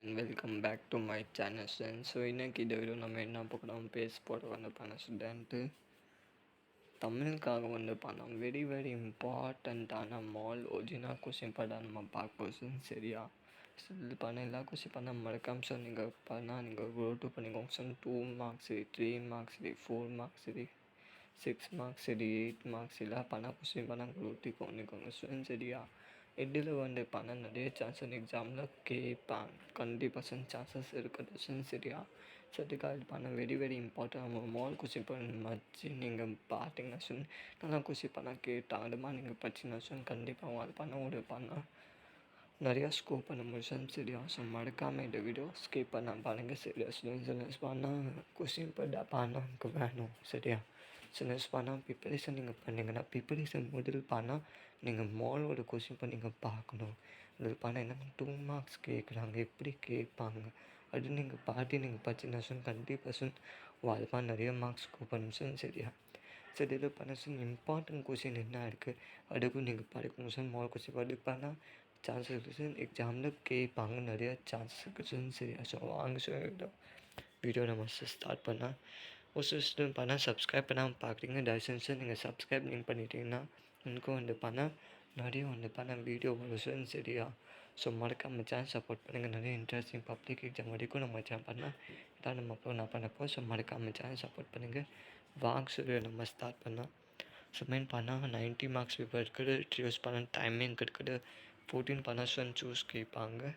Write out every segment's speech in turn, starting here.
Welcome back to my channel student. So இன்றைக்கி இந்த video நம்ம என்ன பார்க்கலாம் பேச போகிற பண்ண ஸ்டூடெண்ட்டு தமிழுக்காக பண்ணோம் வெரி வெரி இம்பார்ட்டண்ட்டான மால் ஒரிஜினல் கொஸ்டின் படம் நம்ம பார்க்க போகிறோம். சரியா? ஸோ இது பண்ண எல்லா கொஸ்டின் பண்ண மறக்காம சார் நீங்கள் பண்ணால் நீங்கள் கோ டு பண்ணிக்கோங்க சார். 2 மார்க்ஸ் சரி, 3 மார்க்ஸ் சரி, 4 மார்க்ஸ் சரி, 6 மார்க்ஸ் சரி, 8 மார்க்ஸ் எல்லாம் பண்ணால் கொஸ்டின் பண்ணால் குரூட்டி பண்ணிக்கோங்க ஸ்டூடெண்ட். சரியா? இதில் பண்ண நிறைய சான்சஸ் எக்ஸாமில் கேட்பாங்க. கண்டிப்பாக சான்சஸ் இருக்குது சரியா? ஸோ அதுக்காக பண்ண வெரி வெரி இம்பார்ட்டன்ட். நம்ம மால் கொஸ்டின் பண்ண வச்சு நீங்கள் பார்த்தீங்கன்னா சொல் நல்லா கொஸ்டின் பண்ணால் கேட்டால் அது மாதிரி நீங்கள் படிச்சிங்கன்னா சொல் கண்டிப்பாக அது பண்ண ஒரு பண்ணால் நிறையா ஸ்கோப் பண்ண முடியும் சரியா? ஸோ மறக்காமல் இந்த வீடியோ ஸ்கிப் பண்ண பாருங்கள் சரியா? ஸ்டூடெண்ட்ஸ் பண்ணால் கொஸ்டின் பண்ணால் எனக்கு வேணும் சரியா? ஸ்டூடெண்ட்ஸ் பண்ணால் ப்ரிப்பரேஷன் நீங்கள் பண்ணிங்கன்னா ப்ரிப்பரேஷன் முதல் பண்ணால் நீங்கள் மாலோட கொஸ்டின் நீங்கள் பார்க்கணும். இது பண்ண என்ன 2 மார்க்ஸ் கேட்குறாங்க, எப்படி கேட்பாங்க அது நீங்கள் பார்த்து நீங்கள் படிச்சிங்கன்னா சொல் கண்டிப்பாக சொல் வாழ்ப்பா நிறைய மார்க்ஸ் ஸ்கோப் பண்ணும் சரியா? சரி இது பண்ண சொல் இம்பார்ட்டன்ட் கொஸ்டின் என்ன இருக்குது அதுக்கும் நீங்கள் படிக்கணும் சார். மால் கொஸ்டின் படிப்பானா சான்சஸ் இருக்குது எக்ஸாமில் கேட்பாங்க, நிறையா சான்சஸ் இருக்குது சரியா? ஸோ வாங்க சார் வீடியோ நம்ம ஸ்டார்ட் பண்ணால் ஒரு சிஸ்டம் பண்ணால் சப்ஸ்கிரைப் பண்ணாமல் பார்க்குறீங்க தயவுசெஞ்சு நீங்கள் சப்ஸ்கிரைப் நீங்கள் பண்ணிட்டீங்கன்னா எனக்கும் பண்ணால் நிறைய பண்ண வீடியோ வரும் சரியா? ஸோ மறக்காம சேனல் சப்போர்ட் பண்ணுங்கள். நிறைய இன்ட்ரெஸ்டிங் பப்ளிக் எக்ஸாம் வரைக்கும் நம்ம சேனல் பண்ணால் இதான் நம்ம நான் பண்ணப்போ. ஸோ மறக்காம சேனல் சப்போர்ட் பண்ணுங்கள். வாங்க சொல்லி நம்ம ஸ்டார்ட் பண்ணால் ஸோ மெயின் பண்ணால் 90 மார்க்ஸ் பேப்பர் இருக்குது. யூஸ் பண்ண டைமிங் இருக்குது. 14 பண்ண சூஸ் கேட்பாங்க.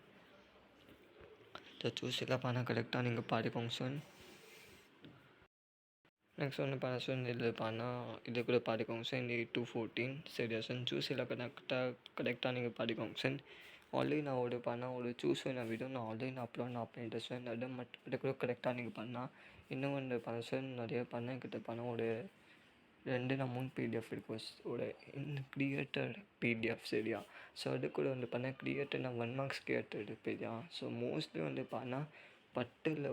ஸோ சூஸ் எல்லாம் பண்ணால் கரெக்டாக நீங்கள் படிப்போங்க சார். நெக்ஸ்ட் பண்ண இதில் பண்ணால் இது கூட படிக்கோங்க சார். இந்த 8 to 14 சரியா சார்? சூஸ் எல்லாம் கரெக்டாக நீங்கள் படிக்கோங்க சார். ஆல்ரெடி நான் ஒரு சூஸ் நான் வீடியோ நான் ஆல்ரெடி அப்லோட் பண்ணிட்டேன் சார். அது மட்டும் இது கூட கரெக்டாக நீங்கள் பண்ணால் இன்னும் பண்ண சார் நிறைய கிட்ட ஒரு 2 நான் 3 PDF இருக்கும் ஒரு கிரியேட்டட் PDF சரியா? ஸோ அது கூட பண்ண கிரியேட்டட் நான் 1 மார்க்ஸ் கிரியேட்டட் சரியா? ஸோ மோஸ்ட்லி பண்ணால் பட்டில்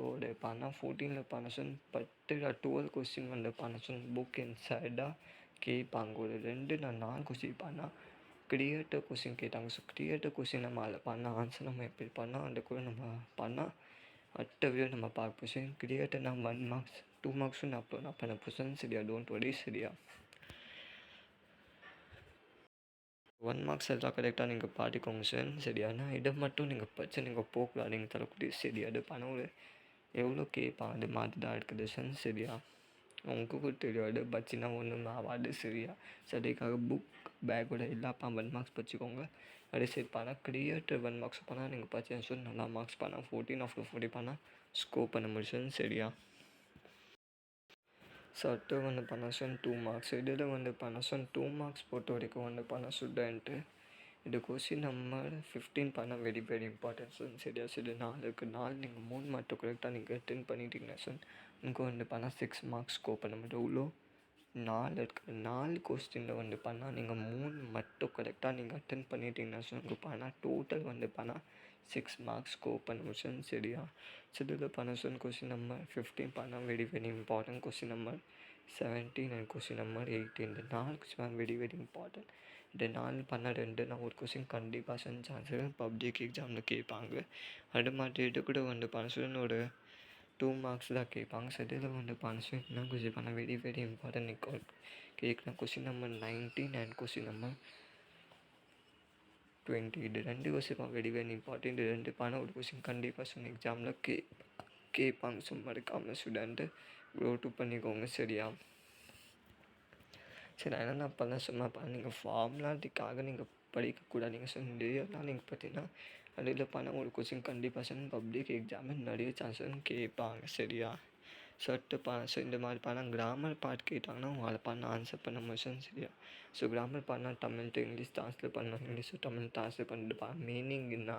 பண்ணால் 14 பண்ண சொல் பட்டில் 12 கொஸ்டின் பண்ண சொல் புக் இன்சைடாக கேட்பாங்க. ஒரு 2 நான் 4 கொஸ்டின் பண்ணால் கிரியேட்டிவ் கொஸ்டின் கேட்டாங்க. ஸோ கிரியேட்டிவ் கொஸ்டின் நம்ம அதில் பண்ண ஆன்சர் நம்ம எப்படி பண்ணால் அந்த கூட நம்ம பண்ணால் அடுத்த வீடியோ நம்ம பார்க்க போகிறோம். கிரியேட்டிவ் நான் 1 மார்க்ஸ் 2 மார்க்ஸும் நான் அப்லோட் பண்ண போகிறேன் சரியா? டோன்ட் வரி சரியா? 1 மார்க்ஸ் எல்லாம் கரெக்டாக நீங்கள் படிக்கோங்க சார் சரியா? ஆனால் இதை மட்டும் நீங்கள் படித்து நீங்கள் போகலாம் நீங்கள் தரக்கூடிய சரியா? அது பண்ண ஒரு எவ்வளோ கேட்பான் அது மாதிரி தான் இருக்குது சார் சரியா? உங்களுக்கும் தெரியாது படிச்சுன்னா ஒன்றும் ஆகாது சரியா? சரிக்காக புக் பேக்கோட எல்லா 1 மார்க்ஸ் படிச்சுக்கோங்க. அது சரி பண்ணால் கிரியேட்டிவ் 1 மார்க்ஸ் பண்ணால் நீங்கள் படிச்சு சொல்லி நல்லா மார்க்ஸ் பண்ணால் 14 ஆஃப் 40 பண்ணால் ஸ்கோர் பண்ண முடியும் சரியா? ஸோ அடுத்து பண்ண சொல் 2 மார்க்ஸ் இதில் பண்ண சொல் 2 மார்க்ஸ் பொறுத்த வரைக்கும் பண்ண ஸ்டூடெண்ட்டு இது கொஸ்டின் நம்பர் 15 பண்ணால் வெரி வெரி இம்பார்ட்டன்ட் சார் சரியா? சரி 4 நீங்கள் 3 மட்டும் கரெக்டாக நீங்கள் அட்டென்ட் பண்ணிட்டீங்கன்னா சார் உங்களுக்கு பண்ணால் 6 மார்க்ஸ் ஸ்கோர் பண்ண முடியும். இவ்வளோ 4 இருக்குது. 4 கொஸ்டினில் பண்ணால் நீங்கள் 3 மட்டும் கரெக்டாக நீங்கள் அட்டென்ட் பண்ணிட்டீங்கன்னா சார் உங்களுக்கு பண்ணால் டோட்டல் பண்ணால் 6 மார்க்ஸ் ஸ்கோர் பண்ண முடியும் சரியா? ஸோ இதில் பண்ண சொல் கொஸ்டின் நம்பர் 15 பண்ணால் very very important. Question number 17 and question number 18 இந்த 4 கொஸ்டின் வெரி வெரி இம்பார்ட்டன்ட். இந்த 4 பண்ண 2 நான் ஒரு கொஸ்டின் கண்டிப்பாக சான்ஸ் பப்ளிக் எக்ஸாமில் கேட்பாங்க. அது மாதிரி இது கூட பண்ண சொல்லி ஒரு 2 மார்க்ஸ் தான் கேட்பாங்க. ஸோ இதில் பண்ண சொல்லி என்ன கொஸ்டின் பண்ண வெரி வெரி இம்பார்ட்டன்ட் கேட்குறேன். Question number 19 and question number 20 இது 2 கொஸ்டின் வெரி வெரி இம்பார்ட்டன்ட். இது 2 பண்ண ஒரு கொஸ்டின் கண்டிப்பாக சொன்ன எக்ஸாமில் கேட்பாங்க. சும்மா இருக்காமல் ஸ்டூடெண்ட்டு க்ரோ டு பண்ணிக்கோங்க சரியா? சரி நான் என்ன பண்ண சும்மா நீங்கள் ஃபார்முலாட்டிக்காக நீங்கள் படிக்கக்கூடாது. நீங்கள் நிறையலாம் நீங்கள் பார்த்தீங்கன்னா அதில் பண்ண ஒரு கொஸ்டின் கண்டிப்பாக பப்ளிக் எக்ஸாமில் நிறைய சான்சஸ் கேட்பாங்க சரியா? ஷர்ட்டு ஸோ இந்த மாதிரி பண்ணால் கிராமர் பார்ட் கேட்டாங்கன்னா அதை பண்ண ஆன்சர் பண்ண முடியும் சரியா? ஸோ கிராமர் பண்ணால் தமிழ் டு இங்கிலீஷ் ட்ரான்ஸ்லேட் பண்ணணும், இங்கிலீஷ் டு தமிழ் ட்ரான்ஸ்லேட் பண்ணிட்டு மீனிங் என்ன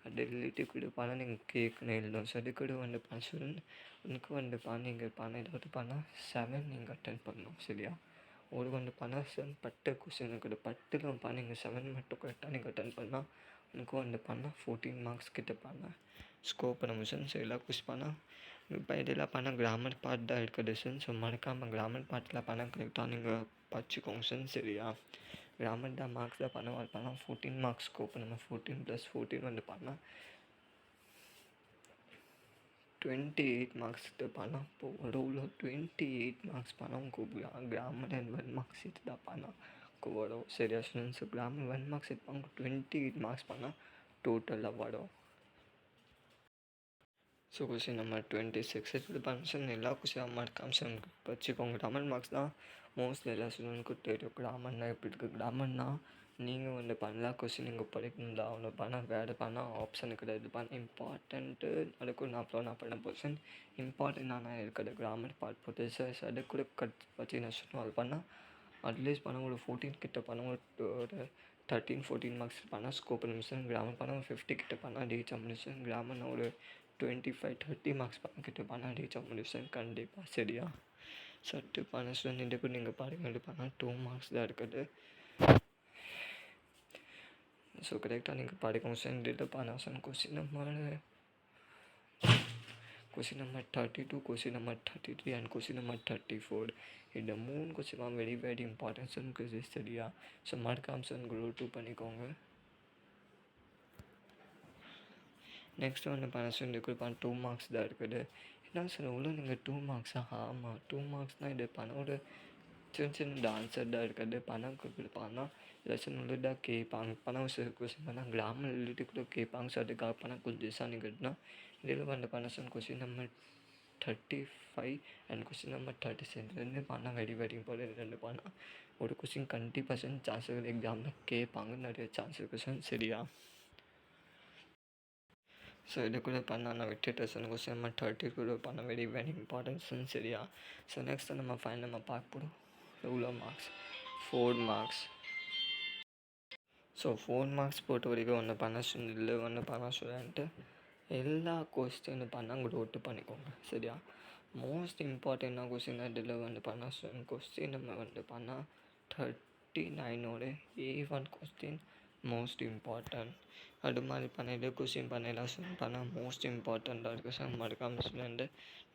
அது ரிலேட்டிவ் கூட பண்ணால் நீங்கள் கேட்கணும் எழுதணும். ஸோ அது கூட பண்ண சொல்லி உனக்கு நீங்கள் ஏதாவது பண்ணால் 7 நீங்கள் அட்டென்ட் பண்ணணும் சரியா? ஒரு பண்ணால் 7 பட்டு கொஸ்டின் இருக்குது. பட்டில் நீங்கள் 7 மட்டும் கரெக்டாக நீங்கள் அட்டென்ட் பண்ணால் உனக்கு பண்ணால் 14 மார்க்ஸ் கிட்ட பண்ணால் ஸ்கோர் பண்ண முடியும். ஸோ எல்லாம் கொஸ்டின் பண்ணால் இப்போ இதெல்லாம் பண்ணால் கிராமர் பார்ட் தான் இருக்குது சார். ஸோ மறக்காமல் கிராமர் பார்ட்டில் பண்ணால் கரெக்டாக நீங்கள் படிச்சுக்கோங்க சார் சரியா? கிராமர் தான் மார்க்ஸ் தான் பண்ணால் 14 மார்க்ஸ் ஸ்கோர் பண்ணுங்கள். 14 + 14 பண்ணால் 28 मार्क्स पाना पोवड़ो 28 मार्क्स पाना को ग्रामर एंड 1 मार्क्स इतना पाना को वड़ो सरिया स्टूडेंट्स ग्रामर 1 मार्क्स इतना 28 मार्क्स पाना टोटल वड़ो ஸோ கொஸ்டின் நம்பர் 26 இது பர்மிஷன் எல்லா கொஸ்டின் மார்க் அம்சம் வச்சுக்கோங்க. கிராமர் மார்க்ஸ் தான் மோஸ்ட்லி எல்லா ஸ்டூடெண்ட்க்கும் தெரியும். கிராமர்னா எப்படி இருக்குது, கிராமர்னா நீங்கள் வந்து பண்ணலாம் கொஸ்டின் நீங்கள் படிக்கணும்ல அவனை பண்ண வேறு பண்ண ஆப்ஷன் கிடையாது. பண்ண இம்பார்ட்டண்ட்டு அதுக்கும் நான் பண்ண பொசிஷன் இம்பார்ட்டண்ட்டான இருக்கிறது கிராமர் பார்ட் பொசிஷன்ஸ் அது கூட வச்சு நான் சொல்லணும். அது பண்ணால் அட்லீஸ்ட் பண்ண ஒரு 14 கிட்ட பண்ண ஒரு 13-14 மார்க்ஸ் பண்ணால் ஸ்கோப் மிஷன். கிராமர் பண்ண ஒரு 50 கிட்ட பண்ணால் ரீச் மிஷன். கிராமர்னா ஒரு 25-30 மார்க்ஸ் கிட்ட பண்ணால் ரீச் மிஷன் கண்டிப்பாக. சரியா சட்டு பண்ண ஸ்டூடெண்ட் கூட நீங்கள் பாருங்கள் பண்ணால் 2 மார்க்ஸ் தான் இருக்குது. ஸோ கரெக்டாக நீங்கள் படிக்கணும் சார். இது பண்ண question number 32, question number 33 and question number 34 இந்த 3 question very very importance question. சரியா ஸோ மறக்காம சார் குரூப் 2 பண்ணிக்கோங்க. நெக்ஸ்ட் வந்து பண்ண இதுக்கு 2 மார்க்ஸ் தான் இருக்குது. என்ன சார் இவ்வளோ நீங்கள் 2 மார்க்ஸா? ஆமாம் 2 மார்க்ஸ்னால் இது பண்ண ஒரு சின்ன ஆன்சர் தான் இருக்குது. பணம் கொடுப்பாங்கன்னா லெசன் உள்ளதாக கேட்பாங்க. பணம் கொஸ்டின் பண்ணால் கிராமர் எழுதி கூட கேட்பாங்க. ஸோ அதுக்காக பணம் கொஞ்சம் சாணிக்கிட்டுனா இதில் வந்து பண்ண question number 35 and question number 36 ரெண்டு பண்ணால் வெரி வெரி இம்பார்ட்டன்ட். ரெண்டு பண்ணால் ஒரு கொஸ்டின் கண்டிப்பாக சான்சஸ் எக்ஸாமில் கேட்பாங்க, நிறைய சான்சஸ் கொஸ்டின். சரியா ஸோ இது கூட பண்ணால் நான் விட்டுட்டு கொஸ்டின் நம்பர் 30 கூட பண்ண வெரி வெரி இம்பார்ட்டன்ஸ். சரியா ஸோ நெக்ஸ்ட் நம்ம ஃபைனல் நம்ம பார்க்க போகிறோம் எவ்வளோ மார்க்ஸ் 4 மார்க்ஸ். ஸோ 4 மார்க்ஸ் பொறுத்த வரைக்கும் ஒன்று பண்ண இல்லை ஒன்று பண்ண ஸ்டூடெண்ட்டு எல்லா கொஸ்டின் பண்ணால் நோட்டு பண்ணிக்கோங்க. சரியா மோஸ்ட் இம்பார்ட்டண்ட்டான கொஸ்டின் இதில் வந்து பண்ண ஸ்டூடெண்ட் கொஸ்டின் நம்ம வந்து பண்ணால் 39 A1 கொஸ்டின் மோஸ்ட் இம்பார்ட்டன்ட். அது மாதிரி பண்ணையில் கொஸ்டின் பண்ணையில் பண்ணால் மோஸ்ட் இம்பார்ட்டண்ட்டாக இருக்குது. சார் மறக்காமல் ஸ்டூடெண்ட்டு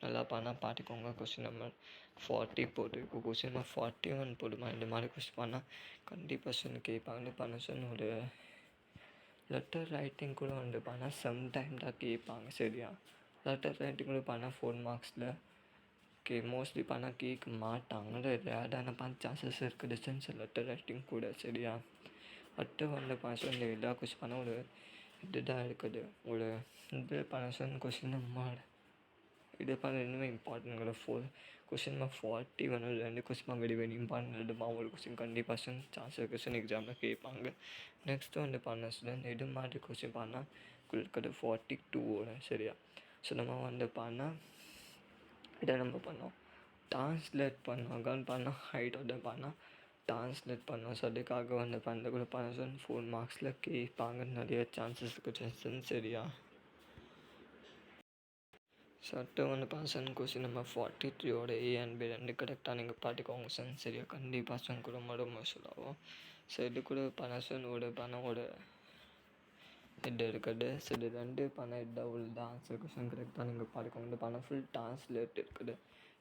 நல்லா பண்ணால் பார்த்துக்கோங்க. கொஸ்டின் நம்பர் 40 போட்டுருக்கு, கொஸ்டின் நம்பர் 41 போடுமா. இந்த மாதிரி கொஸ்டின் பண்ணால் கண்டிப்பாக ஸ்டூடெண்ட் கேட்பாங்க. பண்ண சொன்ன ஒரு லெட்டர் ரைட்டிங் கூட வந்து பண்ணால் சம்டைம் தான் கேட்பாங்க. சரியா லெட்டர் ரைட்டிங் கூட பண்ணால் 4 மார்க்ஸில் மோஸ்ட்லி பண்ணால் கேட்க மாட்டாங்க. ரேடான சான்சஸ் இருக்குது சென்ஸ் லெட்டர் ரைட்டிங் கூட. சரியா அடுத்து வந்து பண்ண எல்லா கொஸ்டின் பண்ணால் ஒரு இதுதான் இருக்குது. ஒரு இது பண்ண கொஸ்டின் நம்பர் இது பண்ண இன்னுமே important question number 41 2 question very very important. ஒரு கொஸ்டின் கண்டிப்பாக சான்சஸ் கொஸ்டின் எக்ஸாமில் கேட்பாங்க. நெக்ஸ்ட்டு வந்து பண்ண ஸ்டூடெண்ட் இது மாதிரி கொஸ்டின் பண்ணால் இருக்கிறது 42. சரியா ஸோ நம்ம வந்து பண்ணால் இதை நம்ம பண்ணோம் ட்ரான்ஸ்லேட் பண்ணோம் பண்ணால் ஹைட்டோட பண்ணால் ட்ரான்ஸ்லேட் பண்ணோம். ஸோ அதுக்காக வந்து பண்ண கூட பண்ண 4 மார்க்ஸில் கேட்பாங்க, நிறைய சான்சஸ் இருக்குது. சரியா ஸோ அடுத்து வந்து question number 43 A and B ரெண்டு கரெக்டாக நீங்கள் பார்த்துக்கோங்க சார். சரியா கண்டிப்பாக கூட ரொம்ப சொல்லாகும். ஸோ இது கூட பண்ண பண்ணோட இது இருக்குது. ஸோ இது ரெண்டு பண்ண டபுள் தான் ஆன்சர் கொஸ்டின் கரெக்டாக நீங்கள் பார்த்துக்கோங்க. இந்த பண்ண ஃபுல் ட்ரான்ஸ்லேட் இருக்குது.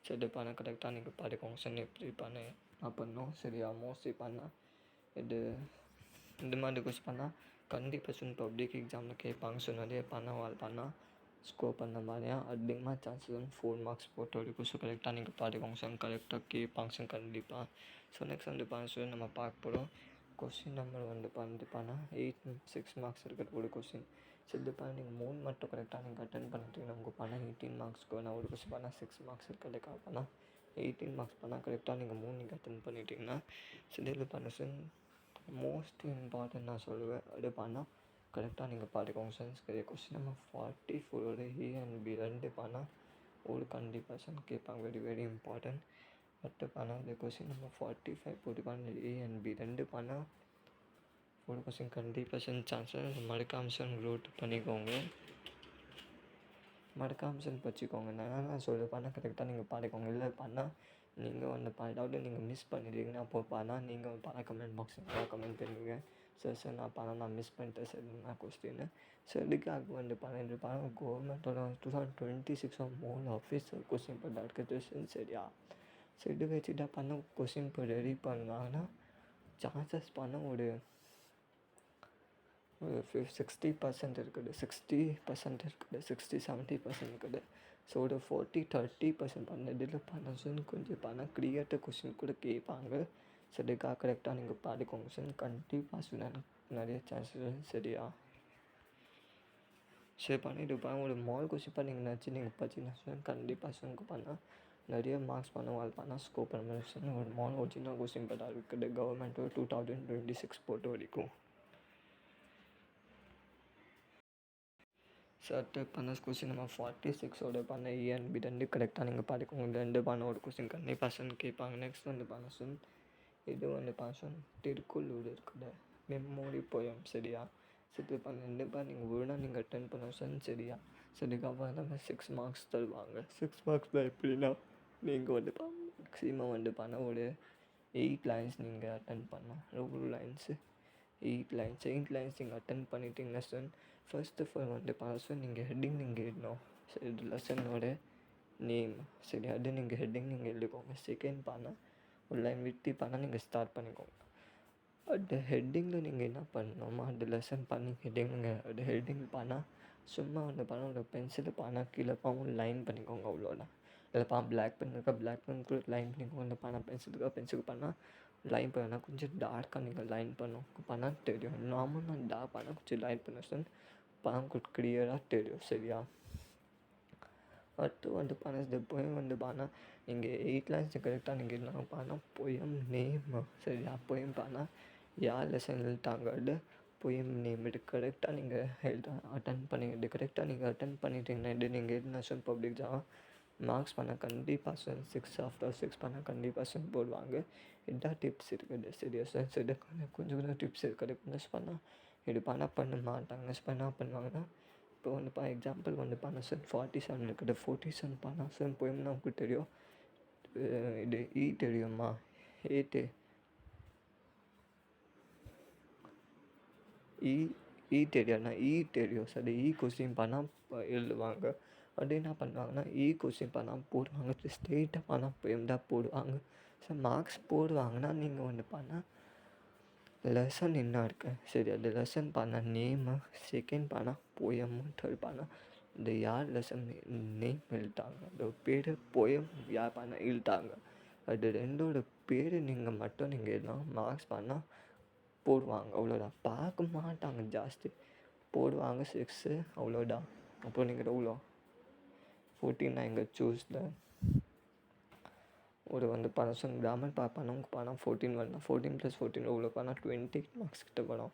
ஸோ இது பண்ண கரெக்டாக நீங்கள் பார்த்துக்கோங்க சார். எப்படி பண்ணோம். சரியா மோஸ்ட்லி பண்ணால் இது இந்த மாதிரி கொஸ்டின் பண்ணால் கண்டிப்பாக பப்ளிக் எக்ஸாமில் கேட்பாங்க. ஸோ நிறைய பண்ணால் ஸ்கோர் பண்ண மாதிரியா அதிகமாக சான்சஸ் 4 மார்க்ஸ் போட்டு வரைக்கும். ஸோ கரெக்டாக நீங்கள் பார்த்துக்கோங்க சார். கரெக்டாக கேட்பாங்க சார் கண்டிப்பாக. ஸோ நெக்ஸ்ட் வந்து பண்ண நம்ம பார்க்க போகிறோம் கொஸ்டின் நம்பர் வந்து பண்ணால் 6 மார்க்ஸ் இருக்கிற ஒரு கொஸ்டின். ஸோ இது பண்ண நீங்கள் 3 மட்டும் கரெக்டாக நீங்கள் அட்டன் பண்ணிட்டு நமக்கு பண்ணால் 18 மார்க்ஸ்க்கு நான் ஒரு கொஸ்டின் பண்ணால் 6 மார்க்ஸ் இருக்கிறதுக்காக பண்ணால் 18 மார்க்ஸ் பண்ணால் கரெக்டாக நீங்கள் 3 நீங்கள் அட்டன் பண்ணிட்டீங்கன்னா ஸோ இதில் பண்ண மோஸ்ட் இம்பார்ட்டன்ட் நான் சொல்லுவேன். அது பண்ணால் கரெக்டாக நீங்கள் பார்த்துக்கோங்க sir. Question number 44 A and B ரெண்டு பண்ணால் ஒரு கண்டிப்பாக கேட்பாங்க, வெரி வெரி இம்பார்ட்டன்ட். அடுத்து பண்ணால் இந்த கொஸ்டின் நம்பர் 45 போட்டுப்பாங்க A அண்ட் B ரெண்டு பண்ணால் ஒரு கொஸ்டின் கண்டிப்பாக சான்சஸ். மறக்காமல் க்ரோத் பண்ணிக்கோங்க, மறக்காமல் வச்சுக்கோங்க. நான் சொல்ல பண்ணால் கரெக்டாக நீங்கள் பார்த்துக்கோங்க. இல்லை பண்ணால் நீங்கள் வந்து ஏதாவது நீங்கள் மிஸ் பண்ணிடுறீங்கன்னா அப்போ பண்ணால் நீங்கள் கமெண்ட் பாக்ஸில் கமெண்ட் பண்ணுவீங்க. சார் நான் மிஸ் பண்ணிட்டேன் சார் நான் கொஸ்டின்னு. ஸோ இதுக்காக வந்து கவர்மெண்ட்டோட 2026 மூணு ஆஃபீஸர் கொஸ்டின் பேப்பர் இருக்குது. சரியா ஸோ இது வச்சுட்டா பண்ண கொஸ்டின் பேப்பர் ரெடி பண்ணாங்கன்னா சான்சஸ் பண்ண ஒரு ஒரு 60% இருக்குது, 60% இருக்குது, 60-70% இருக்குது. ஸோ ஒரு 40-30% பண்ணதில் பண்ண கொஞ்சம் பணம் கிரியேட்டர் கொஸ்டின் கூட கேட்பாங்க. சரிக்கா, கரெக்டாக நீங்கள் படிக்கோங்க சார். கண்டிப்பாக ஸ்டூடெண்ட் நிறைய சான்சஸ். சரியா, சரி பண்ணிட்டு ஒரு மால் கொஸ்டின் பண்ணிங்கன்னாச்சு நீங்கள் பார்த்தீங்கன்னா சார் கண்டிப்பாக சார் பண்ணால் நிறைய மார்க்ஸ் பண்ண வாழ் பண்ணால் ஸ்கோப் பண்ண சார். ஒரு மால் ஒரிஜினல் கொஸ்டின் பேப்பர் இருக்குது கவர்மெண்ட்டு 2026 பொறுத்த வரைக்கும். சர்ட்டு பண்ண கொஸ்டின் நம்ம 46 பண்ண ENB 2 கரெக்டாக நீங்கள் படிக்கோங்க. 2 பண்ண ஒரு கொஸ்டின் கண்டிப்பாக கேட்பாங்க. நெக்ஸ்ட் பண்ண இது பாசன் திருக்குள்ளூர் இருக்குது மெமோரி போயம். சரியா, சரி கண்டிப்பாக நீங்கள் ஒழுங்காக நீங்கள் அட்டென்ட் பண்ண சரியா. சரிக்கப்புறம் நம்ம 6 மார்க்ஸ் தருவாங்க. 6 மார்க்ஸில் எப்படின்னா நீங்கள் மேக்ஸிமம் பண்ண ஒரு 8 லைன்ஸ் நீங்கள் அட்டென்ட் பண்ணலாம். எவ்வளோ லைன்ஸு? 8 லைன்ஸ் நீங்கள் அட்டென்ட் பண்ணிட்டீங்கன்னா சார் ஃபர்ஸ்ட் ஆஃப் ஆல் பாசன் நீங்கள் ஹெட்டிங் நீங்கள் எழுதணும். சரி, இது லெசனோட நேம். சரி, அது நீங்கள் ஹெட்டிங் நீங்கள் எழுதிக்கோங்க. செகண்ட் பண்ணால் ஒரு லைன் விட்டு பண்ணால் நீங்கள் ஸ்டார்ட் பண்ணிக்கோங்க. அந்த ஹெட்டிங்கில் நீங்கள் என்ன பண்ணணுமோ அந்த லெசன் பண்ணி அது ஹெட்டிங் பண்ணால் சும்மா பண்ண ஒரு பென்சில் பண்ணால் கீழே ஒரு லைன் பண்ணிக்கோங்க. அவ்வளோதான். இல்லைப்பா பிளாக் பென் இருக்கா, பிளாக் பென் கூட லைன் பண்ணிக்கோங்க. இந்த பண்ணால் பென்சிலுக்கு பண்ணால் லைன் பண்ணால் கொஞ்சம் டார்க்காக நீங்கள் லைன் பண்ணும் பண்ணால் தெரியும். நார்மலாக டார்க் பண்ணால் கொஞ்சம் லைன் பண்ண சார் பணம் கிளியராக தெரியும். சரியா, அடுத்து பண்ண இந்த போயம் பண்ணால் நீங்கள் 8 லைன்ஸ் கரெக்டாக நீங்கள் என்ன பண்ணால் போயம் நேம். சரியா, போயம் பண்ணால் யார் லெசன் எழுதிட்டாங்க அது போயம் நேம். இது கரெக்டாக நீங்கள் அட்டன் பண்ணிக்கிட்டு கரெக்டாக நீங்கள் அட்டன் பண்ணிட்டீங்கன்னா இது நீங்கள் நேஷனல் பப்ளிக் தான் மார்க்ஸ் பண்ணால் கண்டிப்பாக சார் 6/6 பண்ணால் கண்டிப்பாக சார் போடுவாங்க. இதான் டிப்ஸ் இருக்குது. சரியா சார், சரி கொஞ்சம் டிப்ஸ் இருக்குது. மிஸ் பண்ணால் இது பண்ண மாட்டாங்க. மிஸ் பண்ணால் பண்ணுவாங்கன்னா இப்போ எக்ஸாம்பிள் பண்ண சார் 47 இருக்குது. 47 பண்ணால் சார் போயம்னா உங்களுக்கு தெரியும். இது தெரியுமா? தெரியும் சார். கொஸ்டின் பண்ணால் எழுதுவாங்க. அப்படி என்ன பண்ணுவாங்கன்னா கொஸ்டின் பண்ணால் போடுவாங்க. ஸ்ட்ரெயிட்டாக பண்ணால் போயம் தான் போடுவாங்க. சார் மார்க்ஸ் போடுவாங்கன்னா நீங்கள் பண்ணால் லெசன் என்ன இருக்குது. சரி, அந்த லெசன் பண்ண நேமு, செகண்ட் பண்ணால் போயம், தேர்ட் பண்ணால் இந்த யார் லெசன் நேம் எழுதிட்டாங்க, அந்த பேர் போயம் யார் பண்ணால் எழுதிட்டாங்க, அது ரெண்டோட பேர் நீங்கள் மட்டும் நீங்கள் எழுதலாம். மார்க்ஸ் பண்ணால் போடுவாங்க. அவ்வளோதான். பார்க்க மாட்டாங்க ஜாஸ்தி. போடுவாங்க 6 அவ்வளோதான். அப்புறம் நீங்கள் எவ்வளோ 14 இங்கே சூஸில் ஒரு பர்சன் கிராமர் பணம் 14 வரணும். 14 + 14 எவ்வளோ பண்ணால் 20 மார்க்ஸ் கிட்ட படம்.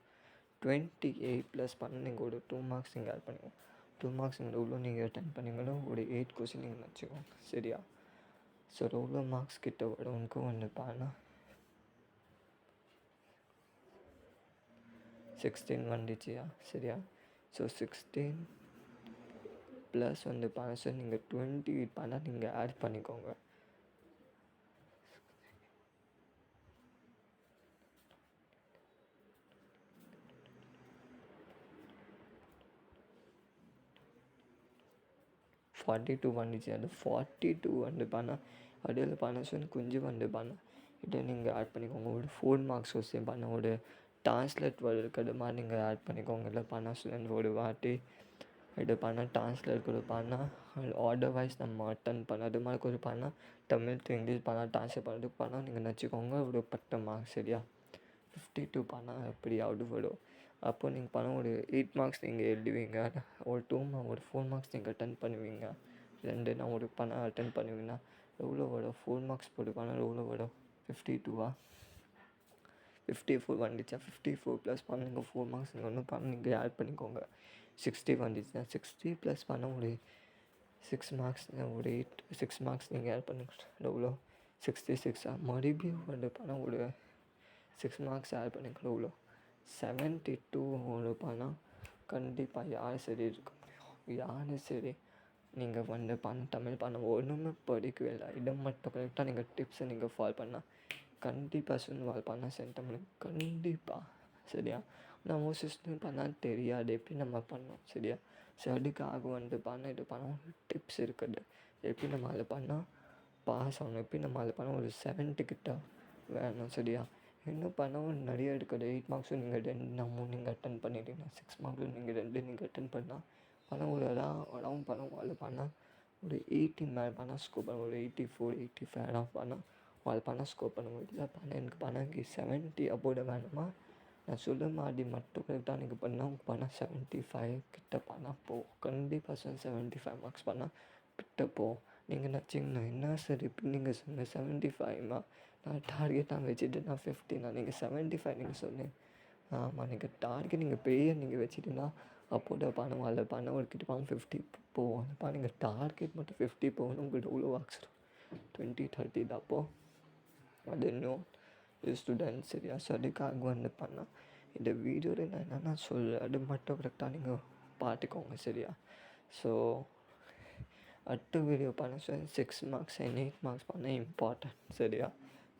28 + பண்ண நீங்கள் ஒரு 2 மார்க்ஸ் நீங்கள் ஆட் பண்ணிக்கோங்க. 2 மார்க்ஸ் நீங்கள் எவ்வளோ நீங்கள் அட்டென்ட் பண்ணிங்களோ ஒரு 8 கொஸ்டின் நீங்கள் வச்சுக்கோங்க. சரியா, ஸோ எவ்வளோ மார்க்ஸ் கிட்ட வரும் உனக்கு பண்ணால் 16 வந்துச்சியா. சரியா, ஸோ 16 ப்ளஸ் பண்ண நீங்கள் 20 பண்ணால் நீங்கள் ஆட் பண்ணிக்கோங்க. $42 வந்துச்சு. அது 42 பண்ணால் அடியில் பண்ண கொஞ்சம் பண்ணால் இதை நீங்கள் ஆட் பண்ணிக்கோங்க. ஒரு 4 மார்க்ஸ் கொஸ்டின் பண்ண ஒரு ட்ரான்ஸ்லேட் வேர்டு இருக்கிறது மாதிரி நீங்கள் ஆட் பண்ணிக்கோங்க. இல்லை ஸ்டூடெண்ட் ஒரு வாட்டி இது ட்ரான்ஸ்லேட் கூட ஆர்டர் வைஸ் நம்ம அட்டன் அது மாதிரி கூட தமிழ் டு இங்கிலீஷ் ட்ரான்ஸ்லேட் பண்ணுறதுக்கு நீங்கள் நினச்சிக்கோங்க. ஒரு 10 மார்க்ஸ். சரியா, 52 எப்படியாவது வரும். அப்போ நீங்கள் ஒரு 8 மார்க்ஸ் நீங்கள் எழுதுவீங்க. ஒரு 4 மார்க்ஸ் நீங்கள் அட்டன் பண்ணுவீங்க. 2 ஒரு அட்டன் பண்ணுவீங்கன்னா எவ்வளோ வரும்? 4 மார்க்ஸ் போட்டு எவ்வளோ வரும்? 52 54 வந்துச்சா. 54 + நீங்கள் 4 மார்க்ஸ் நீங்கள் நீங்கள் ஆட் பண்ணிக்கோங்க. 60 வந்துச்சுன்னா 60 + ஒரு 6 மார்க்ஸ் ஒரு 6 மார்க்ஸ் நீங்கள் ஆட் பண்ணிக்கோங்க. எவ்வளோ? 66 மறுபடியும் ஒரு 6 மார்க்ஸ் ஆட் பண்ணிக்கணும். எவ்வளோ? 72 ஒரு கண்டிப்பாக யார் சரி இருக்க முடியும்? யாரும் சரி நீங்கள் தமிழ் ஒன்றுமே படிக்கவே இல்லை. இடம் மட்டும் கரெக்டாக நீங்கள் டிப்ஸை நீங்கள் ஃபாலோ பண்ணால் கண்டிப்பாக சென்டமிழ் கண்டிப்பாக. சரியா, நம்ம சிஸ்டம் பண்ணால் தெரியாது எப்படி நம்ம பண்ணோம். சரியா, ஸோ அதுக்காக இது டிப்ஸ் இருக்குது. எப்படி நம்ம அதில் பண்ணால் பாஸ் ஆகணும், எப்படி நம்ம அதில் பண்ணால் ஒரு 70 கிட்ட வேணும். சரியா, இன்னும் பணம் நிறைய இருக்குது. 8 மார்க்ஸும் நீங்கள் 2 3 நீங்கள் அட்டன் பண்ணிட்டீங்கன்னா 6 மார்க்கில் நீங்கள் 2 நீங்கள் அட்டன் பண்ணால் பணம் ஒரு அடம் பணம் వాళ్ళు பணம் ஒரு 80 மேலே பணம் ஸ்கோர் பண்ண ஒரு 84 85 அடம் பணம் వాళ్ళు பணம் ஸ்கோர் பண்ண முடியல. பணம் எனக்கு பணம்க்கு 70 அப்போட வேணுமா நான் சொல்ல மாதிரி மட்டும் கரெக்டாக எனக்கு பண்ணால் பணம் 75 கிட்ட பணம் போகும். கண்டிப்பாக 75 மார்க்ஸ் பண்ணால் கிட்ட போகும். நீங்கள் நினச்சிங்கன்னா என்ன சார் இப்படி நீங்கள் சொன்ன 75மா நான் டார்கெட்டாக வச்சுட்டு நான் 50 நீங்கள் 75 நீங்கள் சொன்னேன். ஆமாம் நீங்கள் டார்கெட் நீங்கள் பெரிய நீங்கள் வச்சுட்டுன்னா அப்போட பணம் அதில் பணம் ஒருக்கிட்டு பணம் 50 போகும். அந்த நீங்கள் டார்கெட் மட்டும் 50 போகணும். உங்கள்கிட்ட எவ்வளோ மார்க்ஸ் 20 30 தான் அப்போது அது இன்னும் ஸ்டூடெண்ட்ஸ் சரியா. ஸோ அதுக்காக வந்து பண்ணால் இந்த வீடியோவில் நான் என்னென்ன சொல்கிறேன் அது மட்டும் கரெக்டாக நீங்கள் பார்த்துக்கோங்க சரியா. ஸோ அடுத்த வீடியோ பண்ண 6 மார்க்ஸ் அண்ட் 8 மார்க்ஸ் பண்ண இம்பார்ட்டன்ட் சரியா.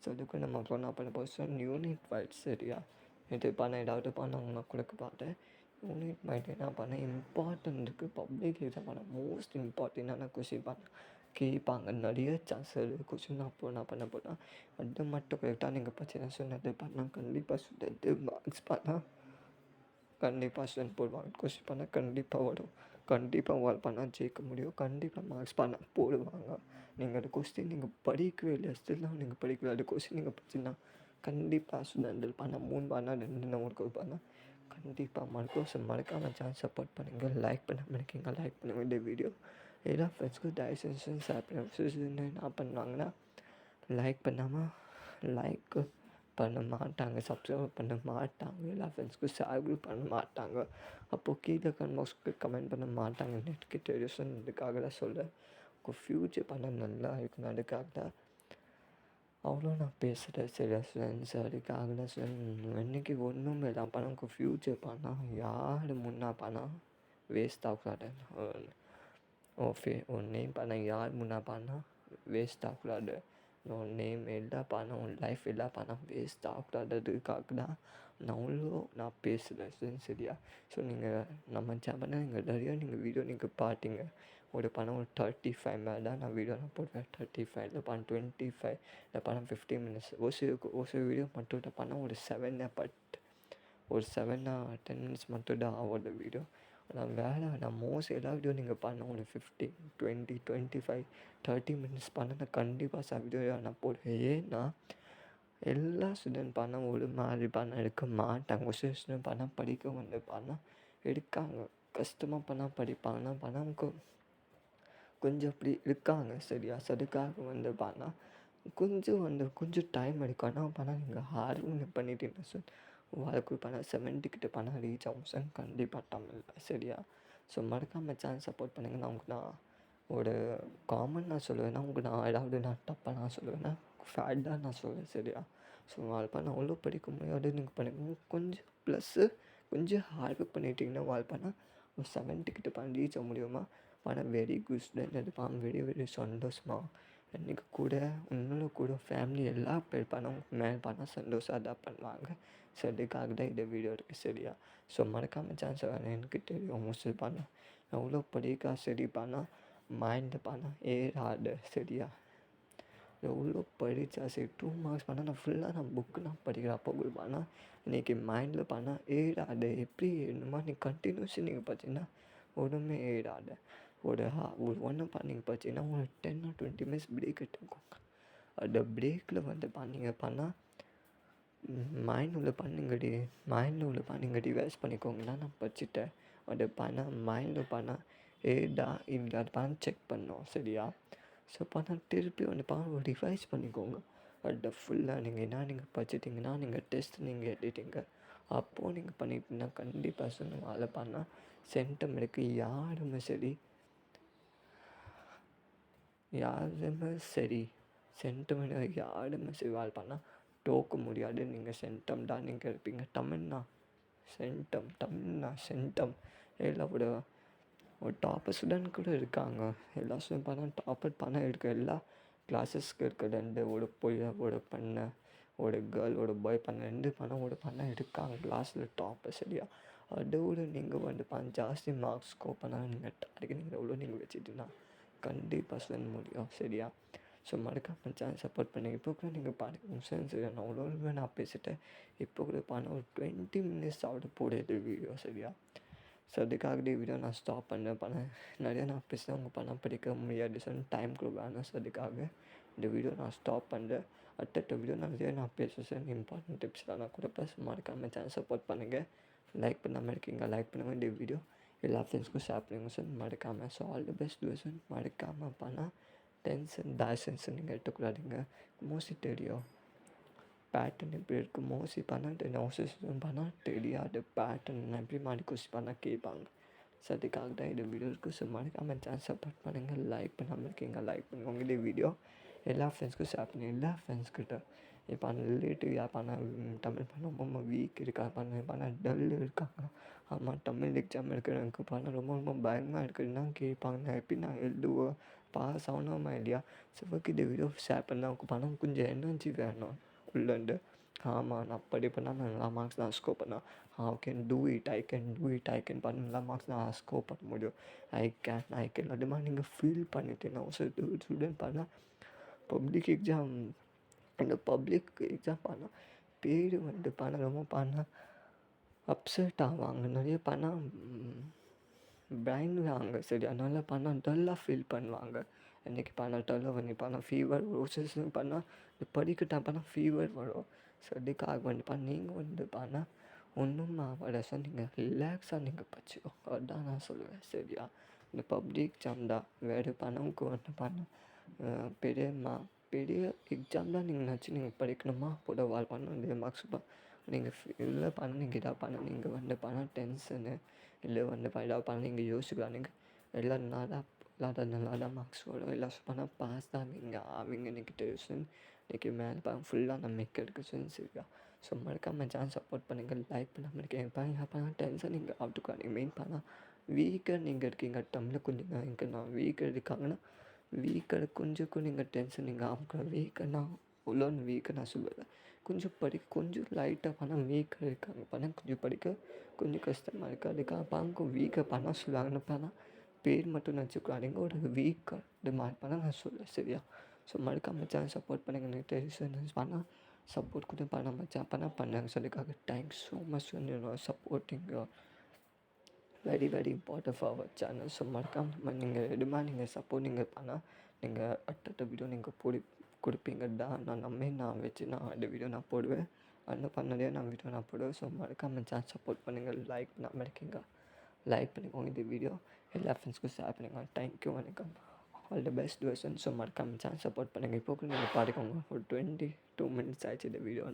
ஸோ அதுக்கு நம்ம அப்புறம் நான் பண்ண போகிறோம் யூனிட் வைட் சரியா. இது பண்ண ஏதாவது பண்ணாங்கன்னா கொடுக்க பார்த்தேன். யூனிட் வைட் என்ன பண்ண இம்பார்ட்டன்ட் இருக்குது. பப்ளிக் எக்ஸாம் பண்ண மோஸ்ட் இம்பார்ட்டண்டான கொஷின் பண்ண கேட்பாங்க. நிறைய சான்ஸ் இருக்குது கொஷின். அப்போ நான் பண்ண போனால் அது மட்டும் கரெக்டாக நீங்கள் பிரச்சனை சொன்னது பண்ணால் கண்டிப்பாக ஸ்டூடெண்ட்டு மார்க்ஸ் பண்ணால் கண்டிப்பாக ஸ்டூடெண்ட் போடுவாங்க. கொஷின் பண்ணால் கண்டிப்பாக வரும். கண்டிப்பாக வால் பண்ணால் ஜெயிக்க முடியும். கண்டிப்பாக மார்க்ஸ் பண்ணால் போடுவாங்க. நீங்கள் அந்த கொஸ்டின் நீங்கள் படிக்கவே இல்லை ஸ்டில்லாம் நீங்கள் படிக்கவே அது கொஸ்டின் நீங்கள் படிச்சுன்னா கண்டிப்பாக ஸ்டூடெண்ட் பண்ணால் 3 பண்ணால் 2 நம்பருக்கு பண்ணால் கண்டிப்பாக மறக்கும். ஸோ மறக்காமல் சேனல் சப்போர்ட் பண்ணுங்கள். லைக் பண்ணாமல் இருக்கீங்க லைக் பண்ண வேண்டிய வீடியோ எல்லா ஃப்ரெண்ட்ஸ்க்கும் தயவுசெஞ்சு ஷேர் பண்ண என்ன பண்ணுவாங்கன்னா லைக் பண்ணாமல் லைக் பண்ண மாட்டாங்க, சப்ஸ்கிரைப் பண்ண மாட்டாங்க, எல்லா ஃப்ரெண்ட்ஸ்க்கும் ஷேர் பண்ண மாட்டாங்க. அப்போது கீழே பாக்ஸ்க்கு கமெண்ட் பண்ண மாட்டாங்க. நெட்டுக்கு தெரியும். இதுக்காக தான் சொல்கிறேன். உங்கள் ஃப்யூச்சர் பண்ண நல்லா இருக்கணும். அதுக்காக தான் அவ்வளோ நான் பேசுகிறேன் சரியா ஃப்ரெண்ட்ஸ். அதுக்காக தான் என்றைக்கு ஒன்றுமே தான் பணம் உங்கள் ஃப்யூச்சர் பண்ணால் யார் முன்னா பணம் வேஸ்ட் ஆகக்கூடாது. ஓகே உன் நேம் பண்ண யார் முன்னா பண்ணால் வேஸ்ட் ஆகக்கூடாது. உன் நேம் எல்லா பணம் உன் லைஃப் எல்லா பணம் வேஸ்ட் ஆகக்கூடாதுக்காக தான் நான் பேசுகிறேன் சரியா. ஸோ நீங்கள் நம்ம சேனலில் நீங்கள் நிறைய நீங்கள் வீடியோ நீங்கள் பார்த்தீங்க. ஒரு பணம் ஒரு 35 மேலே தான் நான் வீடியோ போடுவேன். 35 இல்லை பணம் 25 இல்லை பணம் 15 மினிட்ஸ் ஒரு வீடியோ மட்டும் தான் பணம் ஒரு 7 ஒரு 10 மினிட்ஸ் மட்டும் தான் ஆகும் வீடியோ. நான் நான் மோஸ்ட் எல்லா வீடியோ நீங்கள் பண்ண ஒரு 15 20 25 30 மினிட்ஸ் பண்ண நான் கண்டிப்பாக வீடியோ நான் போடுவேன். ஏன்னா எல்லா ஸ்டூடெண்ட் பண்ண ஒரு மாதிரி பண்ண எடுக்க மாட்டாங்க. ஒரு சில ஸ்டூடெண்ட் பண்ணால் படிக்க வந்து பண்ணால் எடுக்காங்க. கஷ்டமாக பண்ணால் படிப்பாங்கன்னா பணம் கொஞ்சம் அப்படி இருக்காங்க சரியா. ஸோ அதுக்காக வந்து பண்ணால் கொஞ்சம் டைம் எடுக்கும். ஆனால் பண்ணால் நீங்கள் ஹார்ட் ஒர்க் பண்ணிட்டீங்கன்னா சார் வாழ்க்கை பண்ணால் 70 கிட்ட பண்ணால் ரீச் ஆகும் சார் கண்டிப்பாக தமிழ் சரியா. ஸோ மறக்காமல் சேனல் சப்போர்ட் பண்ணுங்கள். நான் ஒரு காமன் நான் சொல்லுவேன்னா நான் ஏதாவது நான் தப்பாக நான் சொல்லுவேன்னா ஃபேட்டாக நான் சொல்லுவேன் சரியா. ஸோ வாழ்ப்பா நான் அவ்வளோ படிக்க முடியாது நீங்கள் பண்ணுங்க. கொஞ்சம் ப்ளஸ்ஸு கொஞ்சம் ஹார்ட் ஒர்க் பண்ணிட்டீங்கன்னா வாழ்ப்பானா ஒரு 70 கிட்ட பண்ண ரீச் ஆக முடியுமா. ஆனால் வெரி குட் ஸ்டூடெண்ட் எடுப்பான். வெரி சந்தோஷமாக இன்றைக்கி கூட இன்னும் கூட ஃபேமிலி எல்லா பேர் பணம் மேலே பண்ணால் சந்தோஷம் தான் பண்ணுவாங்க. ஸோ அதுக்காக தான் இந்த வீடியோ இருக்குது சரியா. ஸோ மறக்காமல் சான்ஸ் வேணும். எனக்கு தெரியும் மோஸ்ட்லி பண்ணால் எவ்வளோ படிக்கா சரி பண்ணால் மைண்டில் பண்ணால் ஏறாது சரியா. எவ்வளோ படித்தா சரி 2 மார்க்ஸ் பண்ணால் நான் ஃபுல்லாக நான் புக்கு நான் படிக்கிறேன். அப்போ கூட பண்ணால் இன்றைக்கி மைண்டில் பண்ணால் ஏறாது. எப்படி என்னமா நீங்கள் கண்டினியூஸ் நீங்கள் பார்த்தீங்கன்னா ஒன்றுமே ஏறாது. ஒரு 1 நீங்கள் பார்த்தீங்கன்னா ஒரு 10 or 20 மினிட்ஸ் பிரேக் எடுத்துக்கோங்க. அந்த பிரேக்கில் வந்து பண்ணால் மைண்ட் உள்ள பண்ணிங்க ரிவைஸ் பண்ணிக்கோங்கன்னா நான் படிச்சுட்டேன். அதை பண்ணால் மைண்டில் பண்ணால் ஏதா இல்லை அது பண்ண செக் பண்ணோம் சரியா. ஸோ பண்ணால் திருப்பி வந்து ஒரு ரிவைஸ் பண்ணிக்கோங்க. அதை ஃபுல்லாக நீங்கள் படிச்சிட்டிங்கன்னா நீங்கள் டெஸ்ட் நீங்கள் எழுதிட்டீங்க. அப்போது நீங்கள் பண்ணிட்டீங்கன்னா கண்டிப்பாக சொன்ன அதை பண்ணால் சென்டமெண்ட்டுக்கு யாருமே சரி சென்டமெண்ட் யாருமே சரி வாழ் பண்ணால் தோக்க முடியாது. நீங்கள் சென்டம் தான் நீங்கள் இருப்பீங்க. தமிழ்னா சென்டம் எல்லாம் ஒரு டாப்பர் ஸ்டூடெண்ட் கூட இருக்காங்க. எல்லா ஸ்டூடெண்ட் பண்ணால் டாப்பர் பண்ண இருக்க எல்லா கிளாஸஸ்க்கு இருக்க 2 ஒரு பொய் ஒரு பண்ண ஒரு கேர்ள் ஒரு பாய் பண்ண 2 பண்ண இருக்காங்க கிளாஸில் டாப்பர் சரியா. அதோடு நீங்கள் வந்து ஜாஸ்தி மார்க்ஸ் ஸ்கோர் பண்ணால் நீங்கள் டார்கெட் நீங்கள் எவ்வளோ நீங்கள் வச்சுட்டுனா கண்டிப்பாக சொல்ல முடியும் சரியா. ஸோ மறக்காம சேனல் சப்போர்ட் பண்ணுங்கள். இப்போ கூட நீங்கள் பாருங்கள் சரி, நான் அவ்வளோ நான் பேசிட்டேன். இப்போ கூட பாருங்கள் ஒரு 20 மினிட்ஸ் ஆகிட்டு போடுது வீடியோ சரியா. ஸோ அதுக்காக வீடியோ நான் ஸ்டாப் பண்ணேன். நிறையா நான் பேசினா உங்கள் பணம் படிக்க முடியாது சார், டைம் கூட வேணும். ஸோ அதுக்காக இந்த வீடியோ நான் ஸ்டாப் பண்ணுறேன். அடுத்த வீடியோ நிறைய நான் பேசுவேன் சார், இம்பார்ட்டன்ட் டிப்ஸ்லாம் நான் கொடுப்பேன். மறக்காமல் சேனல் சப்போர்ட் பண்ணுங்கள். லைக் பண்ணாமல் இருக்கீங்க, லைக் பண்ணுங்கள். இந்த வீடியோ எல்லா ஃப்ரெண்ட்ஸ்க்கும் ஷேர் பண்ணுங்கள் சார் மறக்காமல். So all the best sir. மறக்காமல் பண்ணால் டென்ஷன் டேஷன்ஸ் நீங்கள் எடுத்துக்கூடாதீங்க. மோஸ்ட்லி தெரியும் பேட்டர்ன் எப்படி இருக்குது, மோஸ்ட்லி பண்ணால் தெரியும் பண்ணால் தெரியாது பேட்டர்ன் எப்படி மாதிரி கொஸ்டின் பண்ணால் கேட்பாங்க. ஸோ அதுக்காக தான் இந்த வீடியோ இருக்குது. ஸோ மறக்காமல் சேனல் சப்போர்ட் பண்ணுங்கள். லைக் பண்ணாமல் இருக்கீங்க, லைக் பண்ணுங்கள். இந்த வீடியோ எல்லா ஃப்ரெண்ட்ஸ்க்கும் ஷேர் பண்ணுங்கள். எல்லா ஃப்ரெண்ட்ஸ்கிட்ட இப்போ ரிலேட்டிவ் யார் பண்ணால் தமிழ் பண்ண ரொம்ப வீக் இருக்கா பண்ணால் டல் இருக்காங்க. ஆமாம், தமிழ் எக்ஸாம் எடுக்கிறவங்க பண்ணால் ரொம்ப பயமாக இருக்குதுன்னா கேட்பாங்க. எப்படி நான் எழுதுவோம் பாஸ் ஆகணுமா இல்லையா. ஸோ ஓகே, இந்த வீடியோ ஷேர் பண்ணால் அவங்க பணம் கொஞ்சம் எனர்ஜி வேணும் உள்ளேருந்து. ஆமாம், நான் படிப்பேன்னா நான் நல்லா மார்க்ஸ் நான் ஸ்கோர் பண்ணேன். I can do it, I can பண்ண நல்லா மார்க்ஸ் நான் ஸ்கோர் பண்ண முடியும். ஐ கேன் அது மாதிரி நீங்கள் ஃபீல் பண்ணிட்டீங்கன்னா ஸ்டூடெண்ட் பண்ணால் பப்ளிக் எக்ஸாம் இந்த பப்ளிக் எக்ஸாம் பண்ணால் பேர் பண்ண ரொம்ப பண்ணால் அப்செட் ஆவாங்க. நிறைய பண்ணால் பிரைன் வாங்க சரி, அதனால் பண்ணால் டல்லாக ஃபீல் பண்ணுவாங்க. இன்றைக்கி பண்ணால் டல்லாக வந்து பண்ணால் ஃபீவர் ரோசஸ் பண்ணால் படிக்கட்டா பண்ணால் ஃபீவர் வரும். ஸோ அதுக்காக நீங்கள் பண்ணால் ஒன்றும் ஆகாது சார். நீங்கள் ரிலாக்ஸாக நீங்கள் படிச்சுக்கோங்க, அதுதான் நான் சொல்லுவேன் சரியா. இந்த பப்ளிக் எக்ஸாம் தான் வேறு பணம்க்கு பண்ணால் பெரிய எக்ஸாம் தான் நீங்கள் நினச்சி நீங்கள் படிக்கணுமா கூட பண்ணணும். நிறைய மார்க்ஸ் நீங்கள் இல்லை நீங்கள் இதாக நீங்கள் பண்ணால் டென்ஷனு இல்லை இதாக பண்ண நீங்கள் யோசிக்கலாம். நீங்கள் எல்லாம் நல்லா தான் மார்க்ஸ் வரும். எல்லாம் பண்ணால் பாஸ் தான் நீங்கள் ஆவீங்க. இன்றைக்கி டென்ஷன் இன்றைக்கி மேலே ஃபுல்லாக நம்பிக்கை இருக்குது சரியா. ஸோ மறக்காமல் சேனல் சப்போர்ட் பண்ணுங்கள். லைக் பண்ணாமல் இருக்கீங்க பண்ணால் டென்ஷன் நீங்கள் ஆட்டுக்காதீங்க. மெயின் பண்ணால் வீக்காக நீங்கள் இருக்கீங்க தமிழில் கொஞ்சம் இங்கே நான் வீக்காக இருக்காங்கன்னா வீக்காக கொஞ்சம் நீங்கள் டென்ஷன் நீங்கள் ஆகக்கூடாது. வீக்கன்னா உள்ளோன்னு வீக்காக நான் சொல்லுவேன். கொஞ்சம் கொஞ்சம் லைட்டாக பண்ணால் வீக்காக இருக்காங்க பண்ணால் கொஞ்சம் படிக்க கொஞ்சம் கஷ்டமாக இருக்குது. அதுக்காக பாங்க வீக்காக பண்ணால் சொல்லுவாங்கன்னு பண்ணால் பேர் மட்டும் நினச்சிக்கூடாதீங்க. ஒரு வீக்காக இது மாதிரி பண்ணால் நான் சொல்லுவேன் சரியா. ஸோ மறக்காமல் சேனல் சப்போர்ட் பண்ணுங்கள். எனக்கு தெரியும் பண்ணால் சப்போர்ட் கூட பண்ணாமல் பண்ணாங்க. ஸோ அதுக்காக thanks so much supporting very important for our channel. So மறக்காமல் நீங்கள் சப்போர்ட் நீங்கள் பண்ணால் நீங்கள் அடுத்த வீடியோ நீங்கள் கொடுப்பீங்க தான் நான் வச்சு அந்த வீடியோ நான் போடுவேன். அந்த பண்ணதே வீடியோ நான் போடுவேன். ஸோ மறக்காமல் சேனல் சப்போர்ட் பண்ணுங்கள். லைக் பண்ணாமல் இருக்கீங்க, லைக் பண்ணிக்கோங்க. இந்த வீடியோ எல்லா ஃப்ரெண்ட்ஸ்க்கும் ஷேர் பண்ணுங்கள். தேங்க்யூ, வணக்கம், all the best version. So மறக்காமல் சேனல் சப்போர்ட் பண்ணுங்கள். இப்போ நீங்கள் பாருங்க ஒரு 22 மினிட்ஸ் ஆயிடுச்சு இந்த வீடியோ.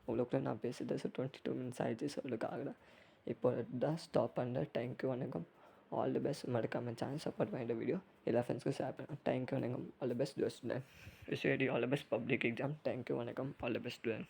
அவ்வளோக்குள்ள நான் பேசுகிறேன். ஸோ 22 மினிட்ஸ் ஆயிடுச்சு. ஸோ அதுக்காக இப்போ தான் ஸ்டாப் பண்ணுறேன். தேங்க்யூ, வணக்கம், ஆல் தி பெஸ்ட். மறக்காமல் சேனல் சப்போர்ட் பண்ண வீடியோ எல்லா ஃப்ரெண்ட்ஸ்க்கும் ஷேர் பண்ணுங்கள். தேங்க்யூ, வணக்கம், ஆல் தி பெஸ்ட் ஸ்டூடெண்ட். சரி, all the best public exam. Thank you, வணக்கம், ஆல் தி பெஸ்ட் ஸ்டூடெண்ட்.